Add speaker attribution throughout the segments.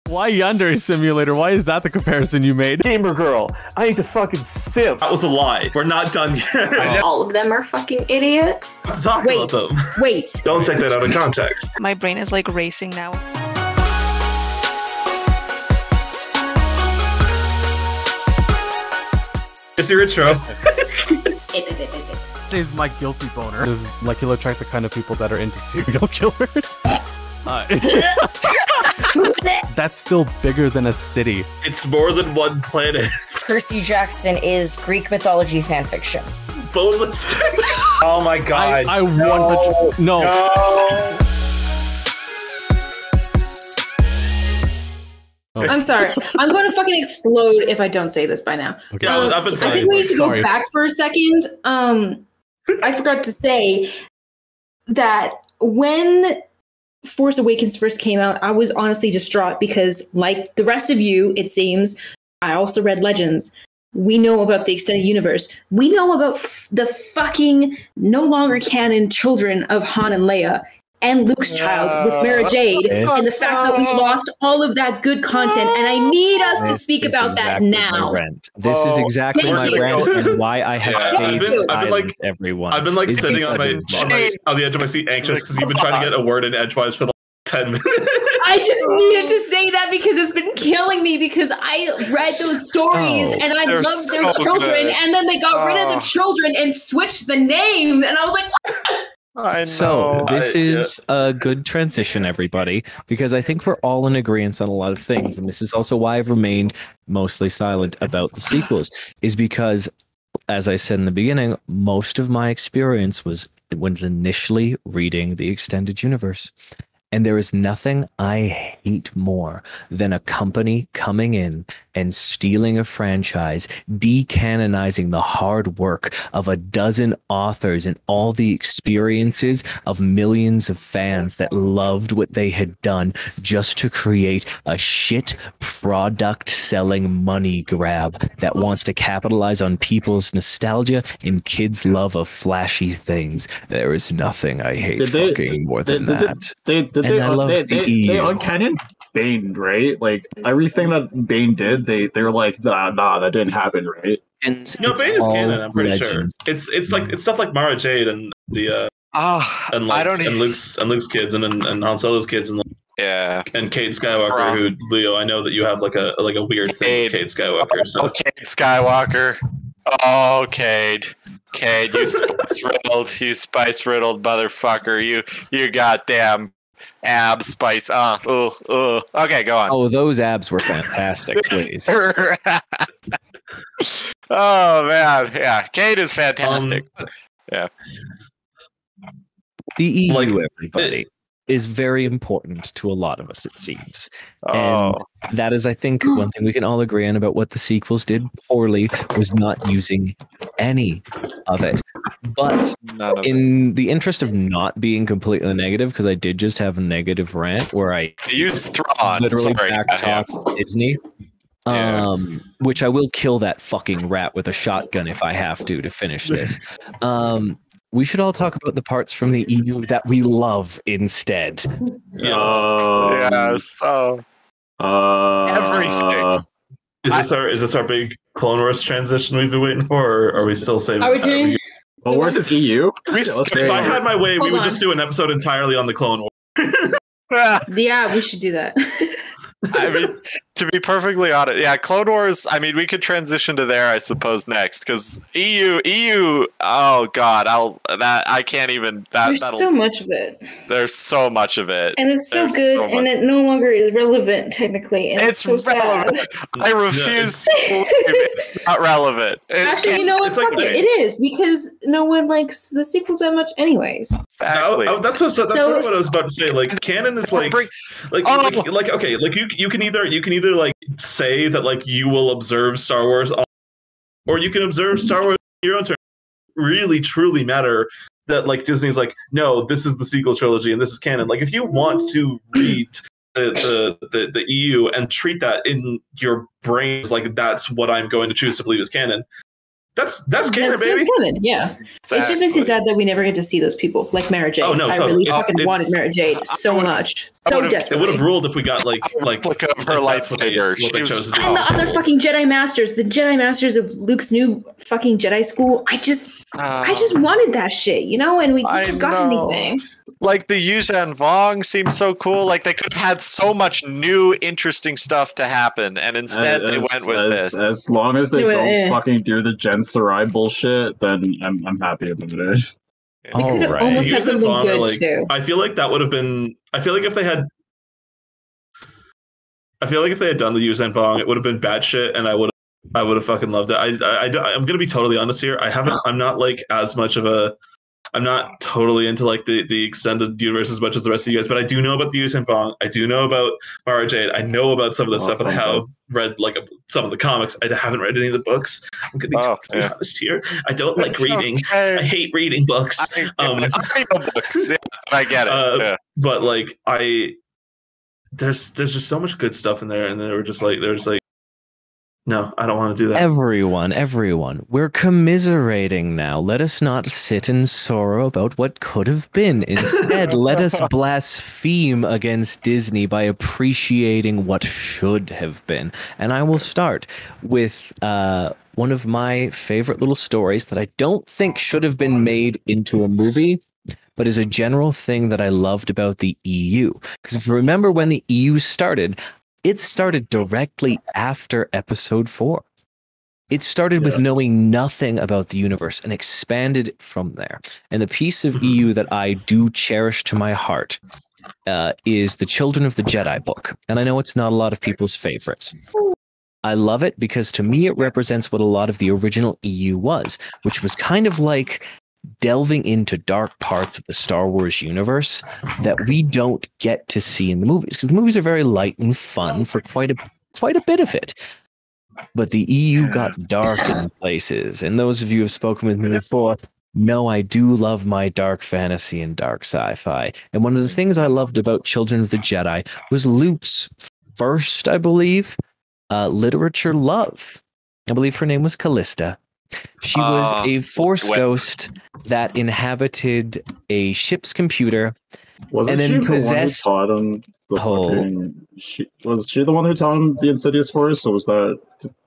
Speaker 1: Why Yandere Simulator? Why is that the comparison you made?
Speaker 2: Gamer girl, I need to fucking simp.
Speaker 3: That was a lie. We're not done yet.
Speaker 4: All of them are fucking idiots.
Speaker 3: Talk about them.
Speaker 4: Wait.
Speaker 3: Don't take that out of context.
Speaker 5: My brain is like racing now.
Speaker 3: Is your intro?
Speaker 1: Is my guilty boner. Does molecular attract the kind of people that are into serial killers? That's still bigger than a city.
Speaker 3: It's more than one planet.
Speaker 6: Percy Jackson is Greek mythology fanfiction.
Speaker 3: Boneless. Oh my god.
Speaker 1: I want to. No.
Speaker 4: I'm sorry. I'm going to fucking explode if I don't say this by now.
Speaker 1: Okay.
Speaker 3: Yeah, I've been
Speaker 4: I think we need to go back for a second. I forgot to say that when Force Awakens first came out, I was honestly distraught because, like the rest of you, it seems, I also read Legends. We know about the extended universe. We know about the fucking no longer canon children of Han and Leia and Luke's child with Mara Jade, and the fact that we lost all of that good content. And I need us to speak about that now.
Speaker 7: This is exactly my rant and why I have stayed silent, everyone.
Speaker 3: I've been like sitting on the edge of my seat anxious because you've been trying to get a word in edgewise for the 10 minutes.
Speaker 4: I just needed to say that because it's been killing me because I read those stories and I loved their children, and then they got rid of the children and switched the name, and I was like, what?
Speaker 7: I know. So this is a good transition, everybody, because I think we're all in agreement on a lot of things, and this is also why I've remained mostly silent about the sequels, is because, as I said in the beginning, most of my experience was when initially reading the extended universe. And there is nothing I hate more than a company coming in and stealing a franchise, decanonizing the hard work of a dozen authors and all the experiences of millions of fans that loved what they had done just to create a shit product selling money grab that wants to capitalize on people's nostalgia and kids' love of flashy things. There is nothing I hate more than that.
Speaker 2: They uncanon Bane, right? Like everything that Bane did, they were like, nah, that didn't happen, right?
Speaker 3: No, Bane is canon. I'm pretty sure. It's stuff like Mara Jade and the and Luke's kids and Han Solo's kids and and Cade Skywalker. Who Leo, I know that you have like a weird thing with Cade Skywalker. So
Speaker 8: Cade Skywalker. Oh, Cade, you spice riddled motherfucker. You goddamn ab spice. Okay, go on.
Speaker 7: Oh, those abs were fantastic, please.
Speaker 8: Oh man, yeah, Cade is fantastic. Yeah.
Speaker 7: The EU, everybody, is very important to a lot of us, it seems. And that is, I think, one thing we can all agree on about what the sequels did poorly was not using any of it. But in the interest of not being completely negative, because I did just have a negative rant where I literally backtalk Disney, which I will kill that fucking rat with a shotgun if I have to finish this. We should all talk about the parts from the EU that we love instead.
Speaker 8: Yes. Everything.
Speaker 3: Is this our big Clone Wars transition we've been waiting for, or are we still saving?
Speaker 4: Are we doing?
Speaker 2: Well, where's this EU?
Speaker 3: If I had my way, we would just do an episode entirely on the Clone Wars.
Speaker 4: Yeah, we should do that.
Speaker 8: I mean, to be perfectly honest, Clone Wars, I mean, we could transition to there, I suppose, next, because EU, oh god, I can't even.
Speaker 4: There's so much of it.
Speaker 8: There's so much of it.
Speaker 4: And it's so good, and it no longer is relevant, technically, and it's so
Speaker 8: relevant. Sad. I refuse to believe it's not relevant.
Speaker 4: Actually, you know what? Fuck it. It is, because no one likes the sequels that much anyways.
Speaker 8: Exactly.
Speaker 3: That's what I was about to say. Like, canon is you can either like say that like you will observe Star Wars, or you can observe Star Wars in your own terms. Really, truly matter that like Disney's like, no, this is the sequel trilogy and this is canon. Like, if you want to read the EU and treat that in your brains like that's what I'm going to choose to believe is canon, That's canon, baby.
Speaker 4: That's canon, yeah.
Speaker 8: Exactly.
Speaker 4: It just makes me sad that we never get to see those people, like Mara Jade.
Speaker 3: Oh, no,
Speaker 4: I
Speaker 3: totally.
Speaker 4: really fucking wanted Mara Jade so much, so
Speaker 8: It
Speaker 4: desperately.
Speaker 3: It would have ruled if we got like
Speaker 8: Look of her
Speaker 3: that's what they
Speaker 8: lightsaber.
Speaker 3: chose to do.
Speaker 4: And the other fucking Jedi Masters, the Jedi Masters of Luke's new fucking Jedi school. I just wanted that shit, you know, and we didn't got anything.
Speaker 8: Like the Yuzhan Vong seemed so cool. Like they could have had so much new, interesting stuff to happen, and instead they went with this.
Speaker 2: As long as they don't fucking do the Jen Sarai bullshit, then I'm happy about it.
Speaker 4: They could have almost had something good too.
Speaker 3: I feel like that would have been. I feel like if they had done the Yuzhan Vong, it would have been bad shit, and I would have fucking loved it. I'm gonna be totally honest here. I'm not like as much of a. I'm not totally into like the extended universe as much as the rest of you guys, but I do know about the Yuzhan Vong. I do know about Mara Jade. I know about some of the stuff, and I have read like some of the comics. I haven't read any of the books. I'm gonna be totally honest here. I don't like reading. Okay. I hate reading books.
Speaker 8: I hate books. Yeah, I get it.
Speaker 3: But like there's just so much good stuff in there, and they were just like no, I don't want to do that.
Speaker 7: Everyone, we're commiserating now. Let us not sit in sorrow about what could have been. Instead, let us blaspheme against Disney by appreciating what should have been. And I will start with one of my favorite little stories that I don't think should have been made into a movie, but is a general thing that I loved about the EU. Because if you remember when the EU started, it started directly after episode 4. It started with knowing nothing about the universe and expanded from there. And the piece of EU that I do cherish to my heart is the Children of the Jedi book. And I know it's not a lot of people's favorites. I love it because to me it represents what a lot of the original EU was, which was kind of like delving into dark parts of the Star Wars universe that we don't get to see in the movies, because the movies are very light and fun for quite a bit of it. But the EU got dark in places, and those of you who have spoken with me before know I do love my dark fantasy and dark sci-fi. And one of the things I loved about Children of the Jedi was Luke's first, I believe, literature love. I believe her name was Callista. She was a Force ghost that inhabited a ship's computer and then possessed.
Speaker 2: Was she the one who taught him the Insidious Force, or was that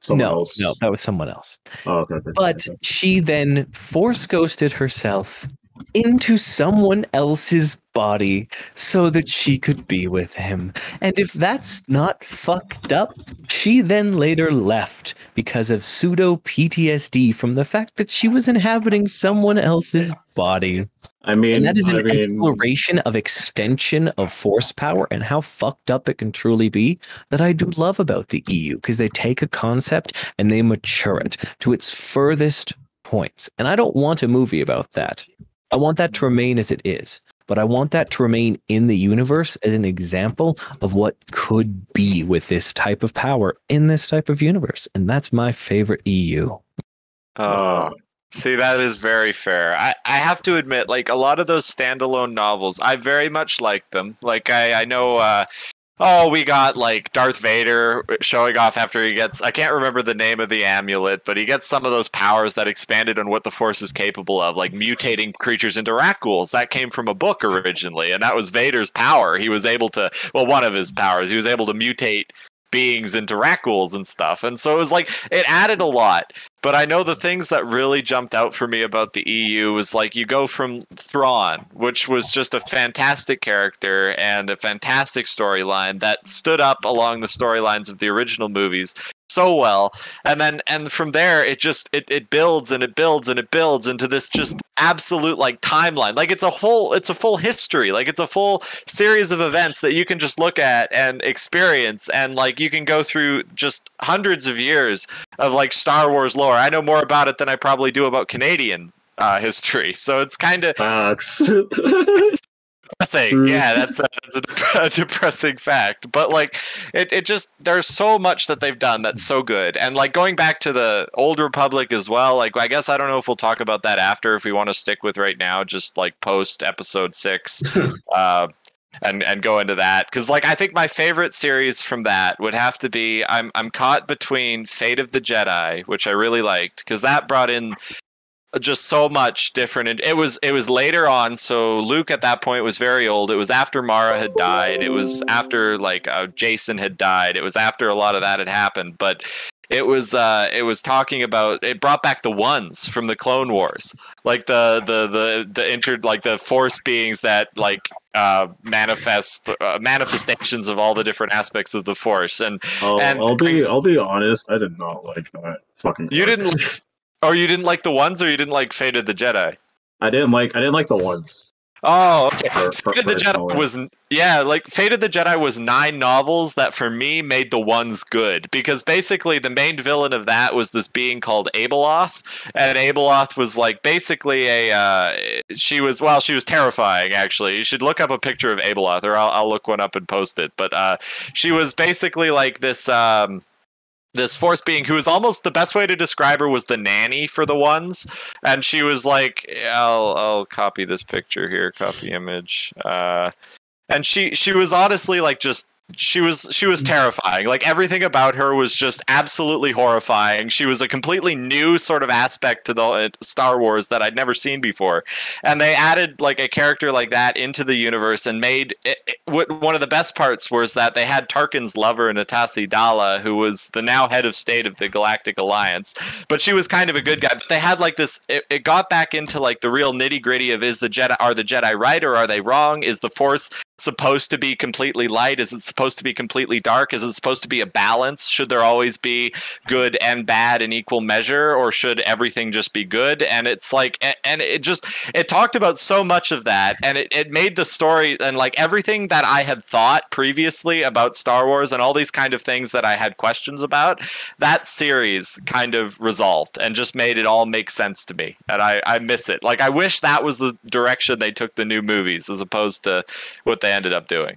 Speaker 2: someone else?
Speaker 7: No, that was someone else.
Speaker 2: Oh, okay.
Speaker 7: But she then Force ghosted herself into someone else's body so that she could be with him. And if that's not fucked up, she then later left because of pseudo PTSD from the fact that she was inhabiting someone else's body.
Speaker 2: I mean,
Speaker 7: and that is an exploration of extension of force power and how fucked up it can truly be that I do love about the EU, because they take a concept and they mature it to its furthest points. And I don't want a movie about that. I want that to remain as it is, but I want that to remain in the universe as an example of what could be with this type of power in this type of universe. And that's my favorite EU.
Speaker 8: Oh, see, that is very fair. I have to admit, like, a lot of those standalone novels, I very much like them. Like, I know, we got, like, Darth Vader showing off after he gets, I can't remember the name of the amulet, but he gets some of those powers that expanded on what the Force is capable of, like mutating creatures into Rakghouls. That came from a book originally, and that was Vader's power. He was able to, well, one of his powers, he was able to mutate beings into Rakghouls and stuff. And so it was like, it added a lot. But I know the things that really jumped out for me about the EU was like, you go from Thrawn, which was just a fantastic character and a fantastic storyline that stood up along the storylines of the original movies so well, and from there it just it builds and it builds and it builds into this just absolute like timeline. Like it's a full history, like it's a full series of events that you can just look at and experience, and like you can go through just hundreds of years of like Star Wars lore. I know more about it than I probably do about Canadian history, so it's kind of depressing. Yeah, that's a depressing fact. But like, it just, there's so much that they've done that's so good. And like going back to the Old Republic as well, like I guess I don't know if we'll talk about that after, if we want to stick with right now, just like post episode 6. and go into that, because like I think my favorite series from that would have to be I'm caught between Fate of the Jedi, which I really liked because that brought in just so much different, and it was later on, so Luke at that point was very old. It was after Mara had died, it was after like Jason had died, it was after a lot of that had happened, but it was talking about, it brought back the ones from the Clone Wars, like the force beings that like manifestations of all the different aspects of the force. And
Speaker 2: I'll be honest, I did not like that fucking
Speaker 8: you didn't you didn't like the ones, or you didn't like Fate of the Jedi?
Speaker 2: I didn't like the ones.
Speaker 8: Oh, okay. Fate of the Jedi was, like Fate of the Jedi was 9 novels that for me made the ones good, because basically the main villain of that was this being called Abeloth, and Abeloth was like basically she was terrifying actually. You should look up a picture of Abeloth, or I'll look one up and post it. But she was basically like this force being who was almost, the best way to describe her was the nanny for the ones. And she was like, I'll copy this picture here, copy image. And she was honestly like just, she was terrifying. Like everything about her was just absolutely horrifying. She was a completely new sort of aspect to the Star Wars that I'd never seen before. And they added like a character like that into the universe and made it, one of the best parts was that they had Tarkin's lover, Natassi Dalla, who was the now head of state of the Galactic Alliance, but she was kind of a good guy. But they had like this, it got back into like the real nitty gritty of, are the Jedi right or are they wrong? Is the Force supposed to be completely light? Is it supposed to be completely dark? Is it supposed to be a balance? Should there always be good and bad in equal measure, or should everything just be good? And it's like, and it talked about so much of that, and it made the story, and like everything that I had thought previously about Star Wars and all these kind of things that I had questions about, that series kind of resolved and just made it all make sense to me. And I miss it. Like I wish that was the direction they took the new movies as opposed to what they ended up doing.